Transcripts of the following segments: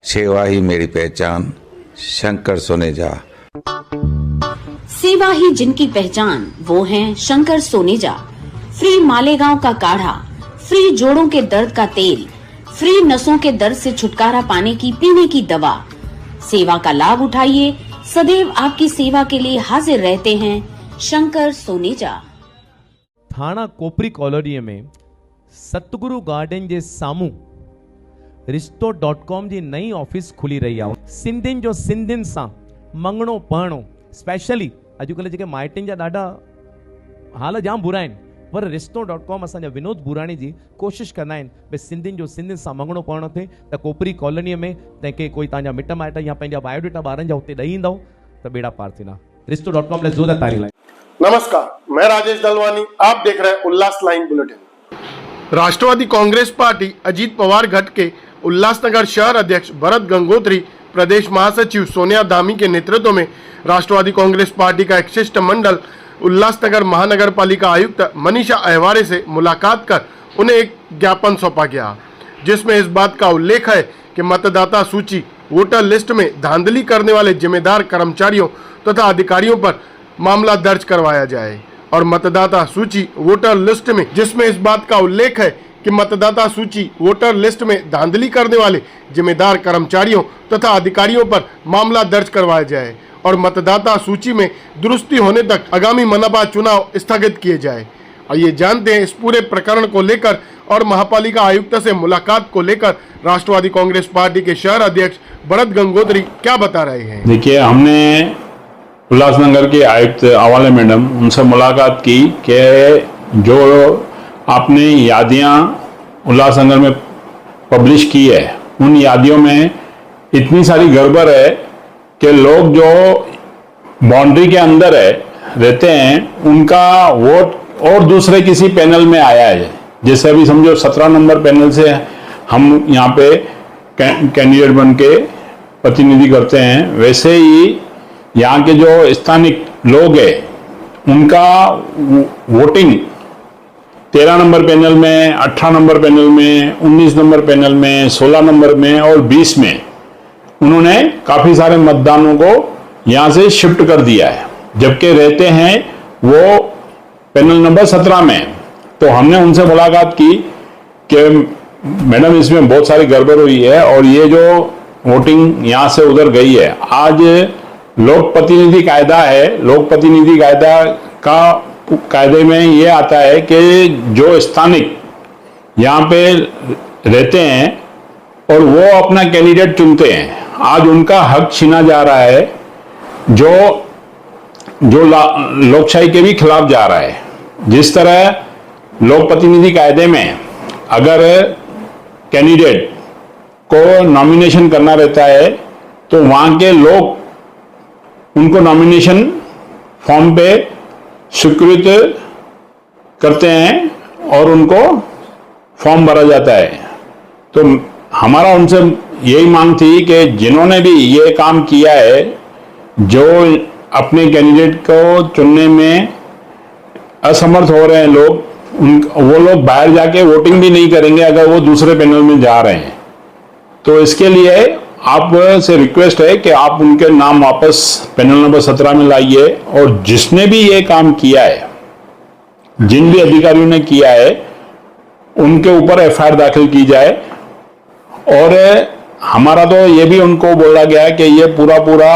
सेवा ही मेरी पहचान, शंकर सोनेजा। सेवा ही जिनकी पहचान, वो हैं शंकर सोनेजा। फ्री मालेगांव का काढ़ा, फ्री जोड़ों के दर्द का तेल, फ्री नसों के दर्द से छुटकारा पाने की पीने की दवा। सेवा का लाभ उठाइए, सदैव आपकी सेवा के लिए हाजिर रहते हैं शंकर सोनेजा। थाना कोपरी कॉलोनी में सतगुरु गार्डन जे सामू रिश्तो.com जी नई ऑफिस खुली रही आहे। सिंधियुनि जो सिंधियुनि सां मंगणो पढ़णो, स्पेशली अॼुकल्ह जेके माइटनि जा ॾाढा हाल जाम बुरा आहिनि, पर रिश्तो.com असांजा विनोद बुराणी जी कोशिशि कंदा आहिनि भई सिंधियुनि जो सिंधियुनि सां मंगणो पढ़णो थिए त कोपरी कॉलोनीअ में तंहिंखे कोई तव्हांजा मिट माइट या पंहिंजा बायोडेटा ॿारनि जा हुते ॾेई ईंदव त बेड़ा पार थींदा। रिश्तो.com लाइ ज़ोरदार तारीफ़ लाइ। नमस्कार, मैं राजेश दलवानी, आप देख रहे हैं उल्लास लाइन बुलेटिन। राष्ट्रवादी कांग्रेस पार्टी अजीत पवार गठ के उल्लासनगर शहर अध्यक्ष भरत गंगोत्री, प्रदेश महासचिव सोनिया धामी के नेतृत्व में राष्ट्रवादी कांग्रेस पार्टी का एक शिष्टमंडल उल्लासनगर महानगर पालिका आयुक्त मनीषा अहवारे से मुलाकात कर उन्हें एक ज्ञापन सौंपा गया, जिसमें इस बात का उल्लेख है कि मतदाता सूची वोटर लिस्ट में धांधली करने वाले जिम्मेदार कर्मचारियों तथा अधिकारियों पर मामला दर्ज करवाया जाए और मतदाता सूची वोटर लिस्ट में जिसमें इस बात का उल्लेख है कि मतदाता सूची वोटर लिस्ट में धांधली करने वाले जिम्मेदार कर्मचारियों तथा अधिकारियों पर मामला दर्ज करवाया जाए और मतदाता सूची में दुरुस्ती होने तक आगामी मनपा चुनाव स्थगित किए जाए। आइए जानते हैं इस पूरे प्रकरण को लेकर और महापालिका आयुक्त से मुलाकात को लेकर राष्ट्रवादी कांग्रेस पार्टी के शहर अध्यक्ष भरत गंगोत्री क्या बता रहे हैं। देखिए, हमने उल्लासनगर के आयुक्त आवाले मैडम उनसे मुलाकात की कि जो आपने यादियां उल्लासनगर में पब्लिश की है, उन यादियों में इतनी सारी गड़बड़ है कि लोग जो बाउंड्री के अंदर है रहते हैं उनका वोट और दूसरे किसी पैनल में आया है। जैसे अभी समझो 17 नंबर पैनल से हम यहाँ पे कैंडिडेट बन के प्रतिनिधि करते हैं, वैसे ही यहाँ के जो स्थानिक लोग हैं उनका वोटिंग 13 नंबर पैनल में, 18 नंबर पैनल में, 19 नंबर पैनल में, 16 नंबर में और 20 में उन्होंने काफी सारे मतदानों को यहाँ से शिफ्ट कर दिया है, जबकि रहते हैं वो पैनल नंबर 17 में। तो हमने उनसे मुलाकात की कि मैडम इसमें बहुत सारी गड़बड़ हुई है और ये जो वोटिंग यहाँ से उधर गई है, आज लोक प्रतिनिधि कायदा है, लोक प्रतिनिधि कायदा का कायदे में ये आता है कि जो स्थानिक यहाँ पे रहते हैं और वो अपना कैंडिडेट चुनते हैं, आज उनका हक छीना जा रहा है, जो लोकशाही के भी खिलाफ जा रहा है। जिस तरह लोक प्रतिनिधि कायदे में अगर कैंडिडेट को नॉमिनेशन करना रहता है तो वहाँ के लोग उनको नॉमिनेशन फॉर्म पे स्वीकृत करते हैं और उनको फॉर्म भरा जाता है। तो हमारा उनसे यही मांग थी कि जिन्होंने भी ये काम किया है, जो अपने कैंडिडेट को चुनने में असमर्थ हो रहे हैं लोग, वो लोग बाहर जाके वोटिंग भी नहीं करेंगे अगर वो दूसरे पैनल में जा रहे हैं। तो इसके लिए आप से रिक्वेस्ट है कि आप उनके नाम वापस पैनल नंबर 17 में लाइए और जिसने भी ये काम किया है, जिन भी अधिकारियों ने किया है, उनके ऊपर एफआईआर दाखिल की जाए। और हमारा तो ये भी उनको बोला गया है कि ये पूरा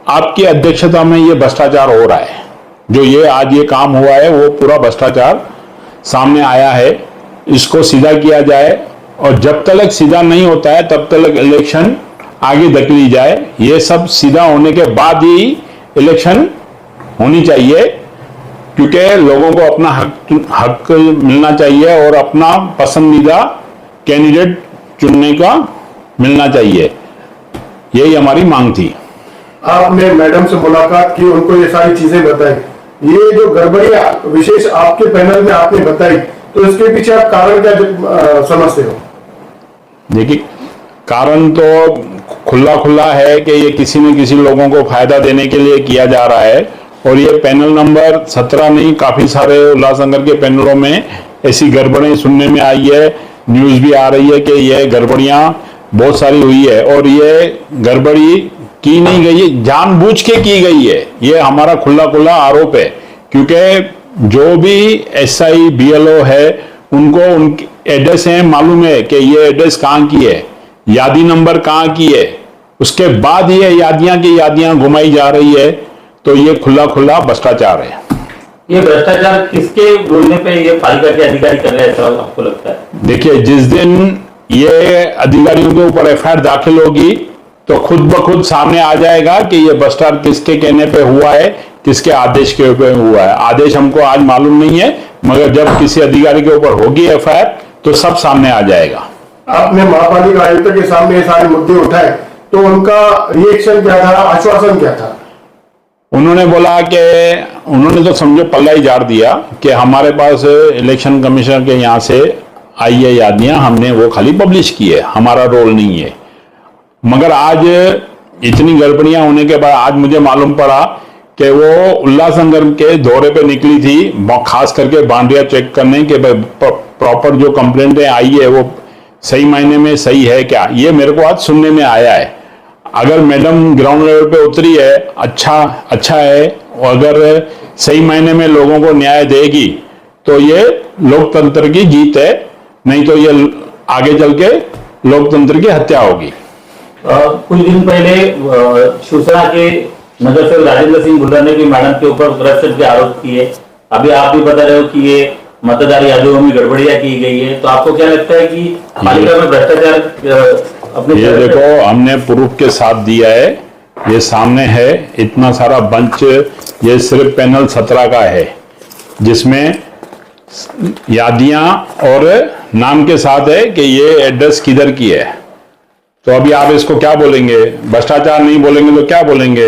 आपकी अध्यक्षता में ये भ्रष्टाचार हो रहा है, जो ये आज ये काम हुआ है वो पूरा भ्रष्टाचार सामने आया है, इसको सीधा किया जाए और जब तक सीधा नहीं होता है तब तक इलेक्शन आगे धकेली जाए। ये सब सीधा होने के बाद ही इलेक्शन होनी चाहिए, क्योंकि लोगों को अपना हक मिलना चाहिए और अपना पसंदीदा कैंडिडेट चुनने का मिलना चाहिए। यही हमारी मांग थी। आपने मैडम से मुलाकात की, उनको ये सारी चीजें बताई, ये जो गड़बड़ियां विशेष आपके पैनल में आपने बताई, तो इसके पीछे आप कारण क्या समझते हो? देखिए, कारण तो खुला है कि ये किसी न किसी लोगों को फायदा देने के लिए किया जा रहा है और ये पैनल नंबर 17 नहीं, काफी सारे उल्लासनगर के पैनलों में ऐसी गड़बड़ें सुनने में आई है। न्यूज भी आ रही है कि ये गड़बड़ियां बहुत सारी हुई है और ये गड़बड़ी की नहीं गई है, जानबूझ के की गई है। ये हमारा खुला खुला आरोप है, क्योंकि जो भी एसआई बीएलओ है उनको उनके एड्रेस है मालूम है कि ये एड्रेस कहाँ की है, यादी नंबर कहाँ की है, उसके बाद ये यादियां की यादियां घुमाई जा रही है। तो ये खुला खुला भ्रष्टाचार है। ये भ्रष्टाचार किसके बोलने पे ये पालिका के अधिकारी कर रहे हैं, ऐसा आपको लगता है? देखिए, जिस दिन ये अधिकारियों के ऊपर एफआईआर दाखिल होगी तो खुद ब खुद सामने आ जाएगा कि ये भ्रष्टाचार किसके कहने पे हुआ है, किसके आदेश के ऊपर हुआ है। आदेश हमको आज मालूम नहीं है, मगर जब किसी अधिकारी के ऊपर होगी एफआईआर तो सब सामने आ जाएगा। आपने महापालिका आयुक्त के सामने ये सारे मुद्दे उठाए तो उनका रिएक्शन क्या था, आश्वासन क्या था? उन्होंने बोला कि उन्होंने तो समझो पल्ला ही झाड़ दिया कि हमारे पास इलेक्शन कमीशनर के यहाँ से आई है यादियां, हमने वो खाली पब्लिश की है, हमारा रोल नहीं है। मगर आज इतनी गड़बड़ियां होने के बाद आज मुझे मालूम पड़ा कि वो उल्लासनगर के दौरे पे निकली थी, खास करके बाउंड्रिया चेक करने के प्रॉपर जो कंप्लेंटें आई है वो सही मायने में सही है क्या, ये मेरे को आज सुनने में आया है। अगर मैडम ग्राउंड लेवल पे उतरी है, अच्छा है, और अगर सही मायने में लोगों को न्याय देगी तो ये लोकतंत्र की जीत है, नहीं तो ये आगे चल के लोकतंत्र की हत्या होगी। कुछ दिन पहले शिवसेना के नगर सेवक राजेंद्र सिंह भुल्लर ने भी मैडम के ऊपर करप्शन के आरोप किए। अभी आप भी बता रहे हो कि ये मतदार यादियों में गड़बड़ियां की गई है, तो आपको क्या लगता है कि पालिका में भ्रष्टाचार अपने? ये देखो, हमने प्रूफ के साथ दिया है, ये सामने है, इतना सारा बंच, ये सिर्फ पैनल 17 का है जिसमें यादियां और नाम के साथ है कि ये एड्रेस किधर की है। तो अभी आप इसको क्या बोलेंगे? भ्रष्टाचार नहीं बोलेंगे तो क्या बोलेंगे?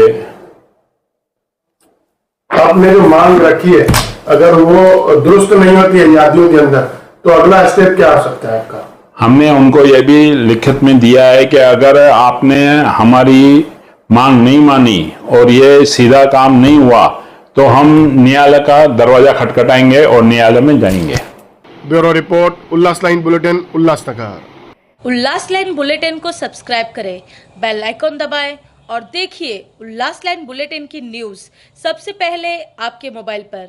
आपने जो मांग रखी है, अगर वो दुरुस्त नहीं होती है यादियों के अंदर, तो अगला स्टेप क्या हो सकता है आपका? हमने उनको ये भी लिखित में दिया है कि अगर आपने हमारी मांग नहीं मानी और ये सीधा काम नहीं हुआ तो हम न्यायालय का दरवाजा खटखटाएंगे और न्यायालय में जाएंगे। ब्यूरो रिपोर्ट, उल्लास लाइन बुलेटिन, उल्लासनगर। उल्लास लाइन बुलेटिन को सब्सक्राइब करें, बेल आइकॉन दबाएं और देखिए उल्लास लाइन बुलेटिन की न्यूज़ सबसे पहले आपके मोबाइल पर।